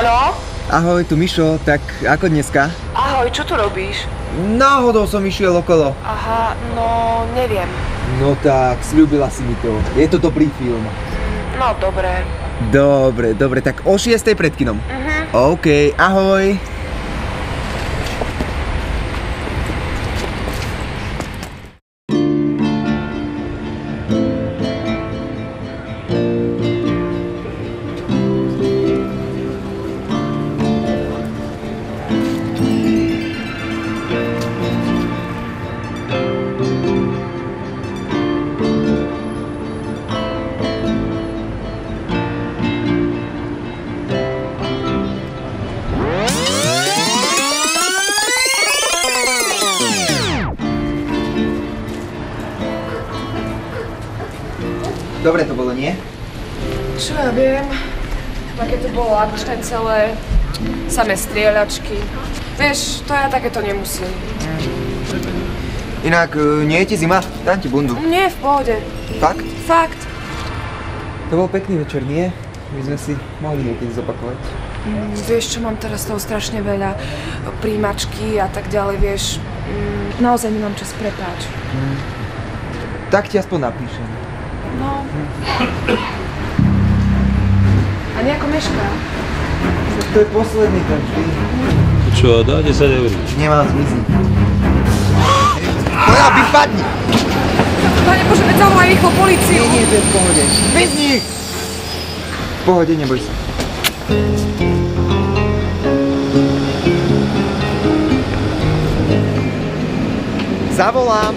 Áno? Ahoj, tu Mišo, tak ako dneska? Ahoj, čo tu robíš? Náhodou som išiel okolo. Aha, no neviem. No tak, sľúbila si mi to. Je to dobrý film. No dobre. Dobre, tak o 6:00 pred kinom. OK, ahoj. Dobre to bolo, nie? Čo ja viem? Také to bolo akčné celé. Samé strieľačky. Vieš, to ja takéto nemusím. Inak, nie je ti zima? Dám ti bundu. Nie, v pohode. Fakt? Fakt. To bol pekný večer, nie? My sme si mohli niekedy zopakovať. Vieš čo, mám teraz toho strašne veľa. Príjmačky a tak ďalej, vieš. Naozaj nemám čas, prepáč. Tak ti aspoň napíšem. No. A nejako mešká. To je posledný ten vždy. Čo, dá 10 eur. Nemám zmizí. Moja, vypadni! Pane Bože, veď zavolaj rýchlo políciu. Nie, to je v pohode. Vyzni! V pohode, neboj sa. Zavolám.